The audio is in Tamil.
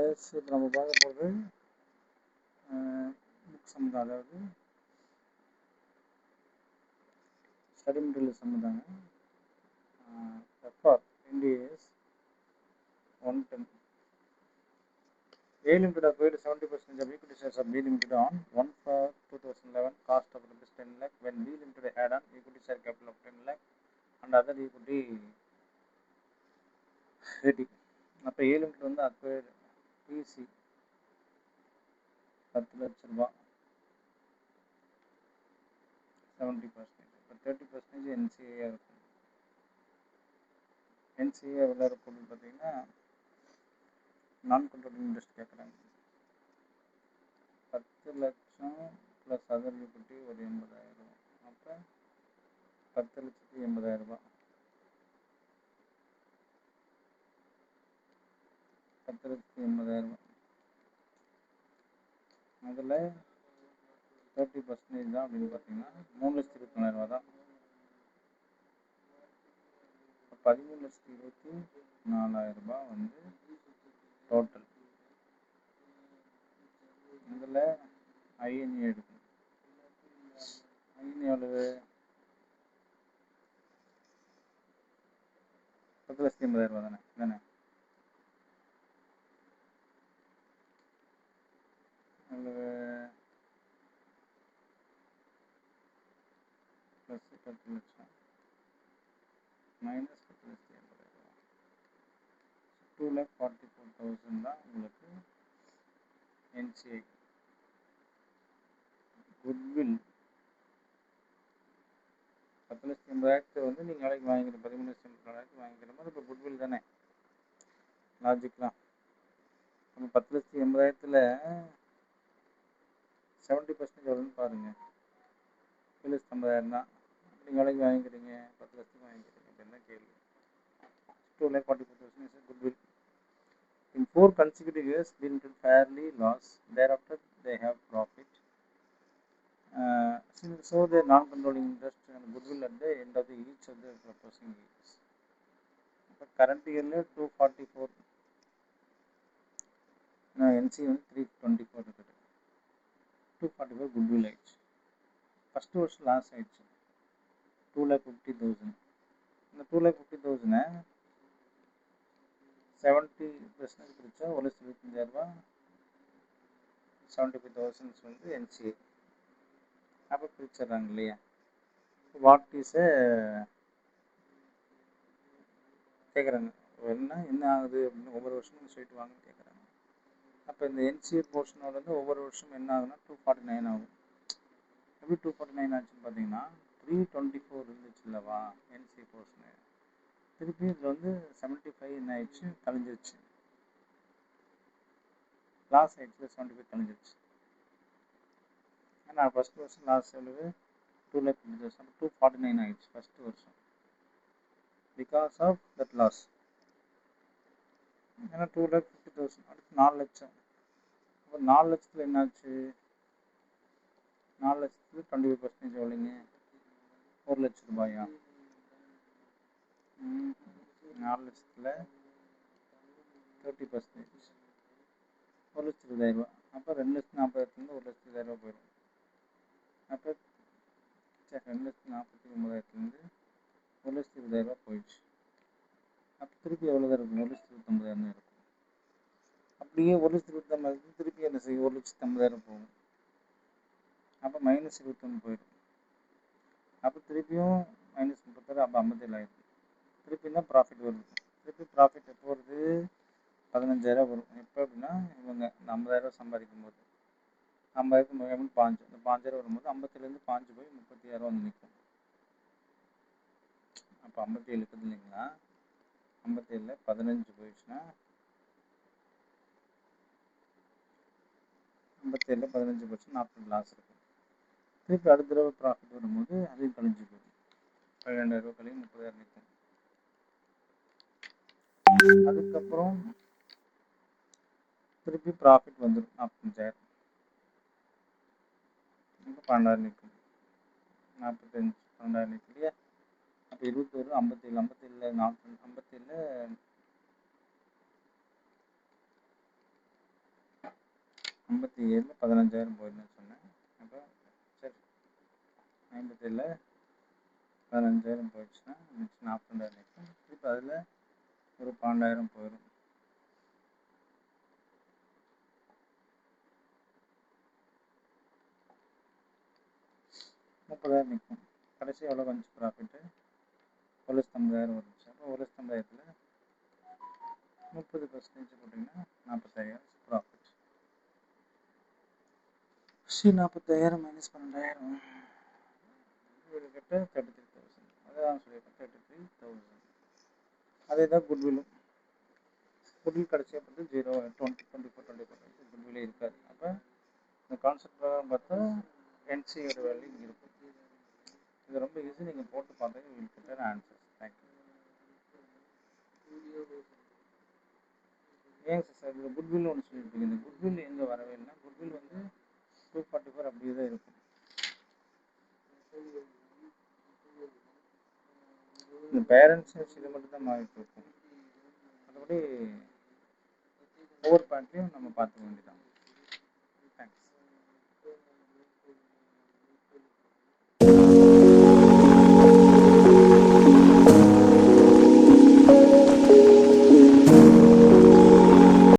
எஸ் இப்போ நம்ம பார்க்க போகிறது புக் சம் தான், அதாவது ஸ்டடி மெட்டீரியல் சம் தாங்க. FR NDAS 110. A limited are paid 70% of equity shares of B limited on 1 for 2011 cost of rupees 10 lakh when B limited had on equity share capital of 10 lakh and other equity 80. அப்போ A limited வந்து acquired PC 10 லட்சம் ரூபாய் 70%. இப்போ 30% NCA இருக்கும். NCA எவ்வளோ இருக்குன்னு பார்த்தீங்கன்னா நான் கண்ட்ரோலிங் இன்ட்ரெஸ்ட் கேட்குறாங்க. 10 லட்சம் ப்ளஸ் அதர் ஈக்விட்டி ஒரு 80,000. அப்போ 10,80,000 10,80,000. அதில் 30% தான் அப்படின்னு பார்த்தீங்கன்னா 3,24,000 தான். 13,24,000 வந்து டோட்டல். இதில் ஐஎன்ஏ எடுக்கணும். ஐஎன்ஏ எவ்வளவு? 10,80,000 தானே. எவ்வளவு? ப்ளஸ் 10 லட்சம் மைனஸ் 10,80,000 2,44,000 தான் உங்களுக்கு NCI. குட்வில் 10,80,000 வந்து நீங்கள் நாளைக்கு வாங்கிக்கிற 13,80,000 வாங்கிக்கிற மாதிரி இப்போ குட்வில் தானே லாஜிக்லாம். நம்ம 10,80,000 70% எவ்வளோன்னு பாருங்கள். 7,50,000 தான். நீங்கள் நாளைக்கு வாங்கிக்கிறீங்க 10 லட்சத்துக்கு வாங்கிக்கிறீங்க அப்படின்னு தான் கேள்வி. 2,44,000 is goodwill. In 4 consecutive years, been fairly loss. Thereafter, they have profit. So the non-controlling interest and goodwill at the end of each of the proposing years. But current year 244. NC 324 இருக்குது. 244 goodwill ஆயிடுச்சு. ஃபஸ்ட்டு வருஷம் லாஸ் ஆயிடுச்சு 2,50,000. இந்த 2,50,000 70% பிரித்தா 1,25,000. 75,000 வந்து NCA. அப்போ பிரிச்சிடறாங்க இல்லையா. வாட் இஸ் கேட்குறாங்க என்ன ஆகுது அப்படின்னு ஒவ்வொரு வருஷமும் சொல்லிட்டு வாங்கன்னு கேட்குறாங்க. அப்போ இந்த NCA போர்ஷனோட வந்து ஒவ்வொரு வருஷம் என்ன ஆகுதுன்னா 249 ஆகும். எப்படி 249 ஆச்சுன்னு பார்த்தீங்கன்னா 324 இருந்துச்சு இல்லவா NCA போர்ஷனு. திருப்பி இதில் வந்து 75 என்ன ஆயிடுச்சு, கழிஞ்சிருச்சு. லாஸ் ஆயிடுச்சு 75 கழிஞ்சிருச்சு. ஏன்னா ஃபஸ்ட் வருஷம் லாஸ் எவ்வளவு 2,50,000. 249 ஆயிடுச்சு ஃபஸ்ட்டு வருஷம் பிகாஸ் ஆஃப் தட் லாஸ். ஏன்னா 2,50,000 அடுத்து 4 லட்சம். அப்போ 4 லட்சத்தில் என்னாச்சு, 4 லட்சத்துக்கு 25% எவ்வளோங்க, 1 லட்சம் ரூபாயா. 4 லட்சத்தில் 30% 1,20,000. அப்போ 2,40,000 1,20,000 போயிடும். அப்போ 2,49,000 1,20,000 போயிடுச்சு. அப்போ திருப்பி எவ்வளோ தான் இருக்கும், 1,29,000 இருக்கும். அப்படியே 1,29,000 திருப்பி என்ன செய்யும், 1,50,000 போகும். அப்போ -21 போயிடும். அப்போ திருப்பியும் -36. அப்போ 57,000. திருப்பி தான் ப்ராஃபிட் வருது. திருப்பி ப்ராஃபிட் எப்போ வருது, 15,000 வரும். எப்போ அப்படின்னா இவங்க இந்த 50,000 சம்பாதிக்கும் போது 50,000 5 இந்த 5,000 வரும்போது 57 5 போய் 36 வந்து நிற்கும். அப்போ 57 இருக்குது இல்லைங்களா. 57 15 போயிடுச்சுன்னா 57 15 போயிடுச்சுன்னா 40 லாஸ் இருக்கும். திருப்பி அடுத்த தடவை ப்ராஃபிட் வரும்போது அதையும் கழிஞ்சு போகும். 12,000 கழியும் 30,000 நிற்கும். அதுக்கப்புறம் திருப்பி ப்ராஃபிட் வந்துடும் 45,000. 12,000 நிற்கும். 45 12,000 நிற்கும் இல்லையா. அப்போ 21 57 57 57 திருப்பி 57 15,000 போயிருந்தேன்னு சொன்னேன். அப்போ சரி 57 15,000 போயிடுச்சுன்னா மிச்சம் 42,000 நிற்கும். திருப்பி அதில் ஒரு 12,000 போயிடும். முப்பதாயிரம் நிற்கும். கடைசி எவ்வளோ வந்துச்சு ப்ராஃபிட்டு? 1,50,000 வந்துச்சு. அப்போ 1,50,000த்தில் 30% போட்டிங்கன்னா 45,000 ப்ராஃபிட். சரி 45,000 மைனஸ் 12,000 கிட்ட 33,000. அதான் சொல்லியிருக்கேன் 33,000. அதே தான் குட்வில்லும். குட்வில் கடைசியாக பார்த்து 0 24 குட்வில்லே இருக்காது. அப்போ இந்த கான்செப்ட் பார்த்தா என்சியோட வேல்யூ இருக்கும். இது ரொம்ப ஈஸி. நீங்கள் போட்டு பார்த்தா will get an answer. Thank you. ஏங்க சார் இந்த குட்வில் ஒன்று சொல்லியிருக்கீங்க. இந்த குட்வில் எங்கே வரவே இல்லைன்னா குட்வில் வந்து 244 அப்படியே தான் இருக்கும். இந்த பேரண்ட்ஸ் இதை மட்டும் தான் மாறிட்டு இருக்கும். மற்றபடி ஒவ்வொரு பாயிண்ட்லையும் நம்ம பார்த்துக்க வேண்டியதான்.